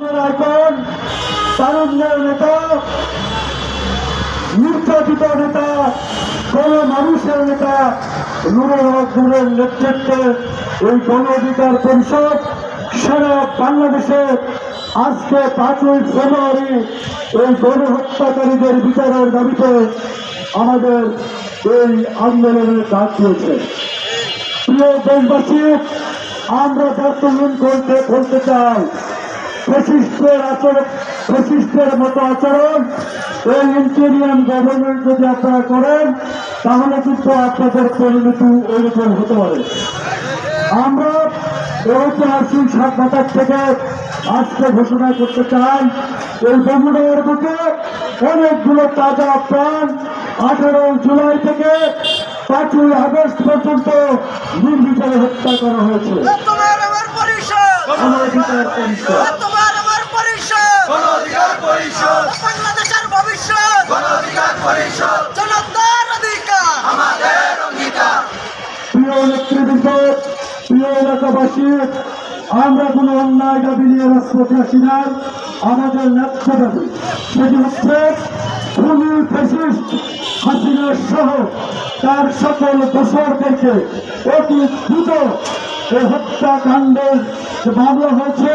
Icon, তারুণ্যের নেতা, নির্যাতিত নেতা, কোন মানুষের নেতা নুরুল হক নূরের নেতৃত্বে এই গণ অধিকার পরিষদ সারা বাংলাদেশে আজকে 5ই ফেব্রুয়ারি এই গণহত্যাকারীদের বিচারের দাবিতে আমাদের এই আন্দোলনের ডাক দিয়েছে। প্রিয় দেশবাসী, আমরা বর্তমান বলতে চাই, ফ্যাসিস্টের মতো আচরণ এই ইন্টেরিয়াম গভর্নমেন্ট যদি আপনারা করেন তাহলে কিন্তু আপনাদের পরিণতি ওইরকম হতে পারে। আমরা ঐতিহাসিক স্বাধীনতার থেকে আজকে ঘোষণা করতে চাই, এই বগুড়ার বুকে অনেকগুলো তাজা প্রাণ 18 জুলাই থেকে 5ই আগস্ট পর্যন্ত নির্বিচারে হত্যা করা হয়েছে। বাংলাদেশের ভবিষ্যৎ জনতার অধিকার আমাদের অঙ্গীকার। প্রিয় নেতৃবৃন্দ, প্রিয় এলাকাবাসী, আমরা কোনো অন্যায় দাবি নিয়ে রাজপথে আসি না। আমাদের ন্যায্য দাবি সেটি হচ্ছে খুনি ফ্যাসিস্ট হাসিনা সহ তার সকল দোষরদেরকে অতি দ্রুত এই হত্যাকাণ্ডের যে মামলা হয়েছে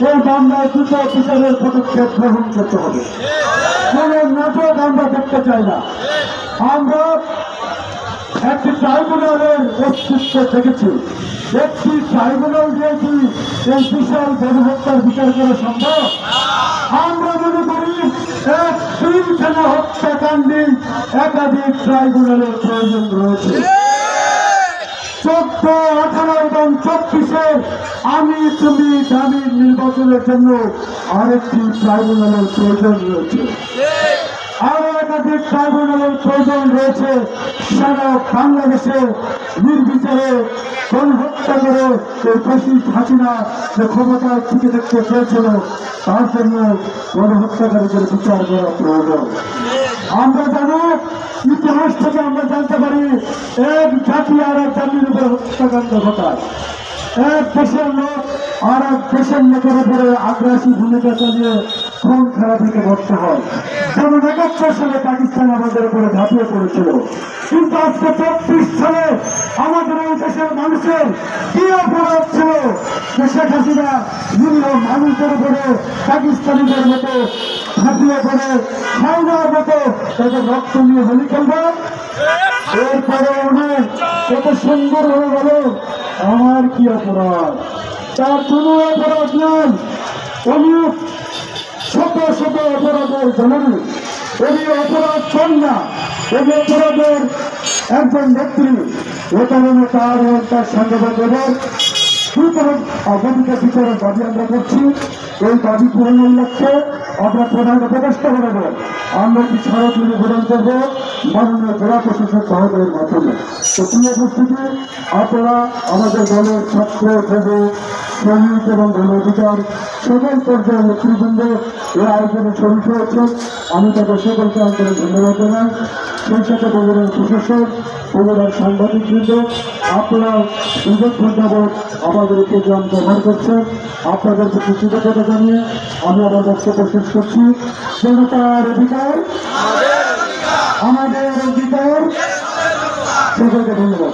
এই মামলায় দ্রুত বিচারের পদক্ষেপ গ্রহণ করতে হবে। কোন নাটক আমরা দেখতে চাই না। আমরা একটি ট্রাইব্যুনালের অস্তিত্ব দেখেছি। একটি ট্রাইব্যুনাল দিয়ে কি এই বিশাল গণহত্যার বিচার করা সম্ভব? আমরা মনে করি এক তিনখানা হত্যাকাণ্ডে একাধিক ট্রাইব্যুনালের প্রয়োজন রয়েছে। 14, 18 এবং 24 আমি তুমি দাবি নির্বাচনের জন্য আরেকটি ট্রাইব্যুনালের প্রয়োজন রয়েছে। আরো একাধিক ট্রাইব্যুনালের প্রয়োজন রয়েছে সারা বাংলাদেশে নির্বিচারে গণহত্যা করে এই ফ্যাসিস্ট হাসিনা যে ক্ষমতায় টিকে দেখতে চেয়েছিল তার জন্য গণহত্যাকারীদের বিচার করা প্রয়োজন। আমরা জানি, ইতিহাস থেকে আমরা জানতে পারি, এক জাতি আর এক জাতির উপরে হত্যাকাণ্ড ঘটায়। এক দেশের লোক আর এক দেশের লোকের উপরে আগ্রাসী ভূমিকা চালিয়ে খুন খেলা থেকে বসতে হয়। যেমন 71 সালে পাকিস্তান আমাদের উপরে ঝাঁপিয়ে পড়েছিল, কিন্তু আজকে 24 সালে আমাদের এই দেশের মানুষের কি অপরাধ ছিল যে শেখ হাসিনা নিরীহ মানুষের উপরে পাকিস্তানিদের মতো ঝাঁপিয়ে পড়ে খাওয়ার মতো তাদের রক্ত নিয়ে হোলি খেলবে। এরপরে উনি কত সুন্দর হয়ে গেল, আমার কি অপরাধ, তার কোন অপরাধ নেই। উনি শত শত অপরাধের জননী, উনি অপরাধ কর না, উনি অপরাধের একজন নেত্রী। এ কারণে তার সাংবাদিক অবৈধ বিচারের দাবি আমরা করছি। এই দাবি পূরণের লক্ষ্যে আমরা প্রধান উপদেষ্টা বানাবো। আমরা একটি স্মারকলিপি প্রদান করবো মাননীয় জেলা প্রশাসক মহোদয়ের মাধ্যমে। তো প্রিয় উপস্থিতি, আপনারা আমাদের দলের ছাত্র, যুবক, শ্রমিক এবং গণ অধিকার সকল পর্যায়ের নেতৃবৃন্দ এই আয়োজনে শরিক হয়েছে। আমি তাদের সকলকে আন্তরিক ধন্যবাদ জানাই। সেই সাথে বগুড়ার প্রশাসক, বগুড়ার সাংবাদিকবৃন্দ, আপনারা দীর্ঘক্ষণ যাবৎ আমাদের প্রোগ্রাম ব্যবহার করছেন। আপনাদের প্রতি কৃতজ্ঞতা জানিয়ে আমি আমার বক্তব্য শেষ করছি। জনতার অধিকার আমাদের অধিকার। সকলকে ধন্যবাদ।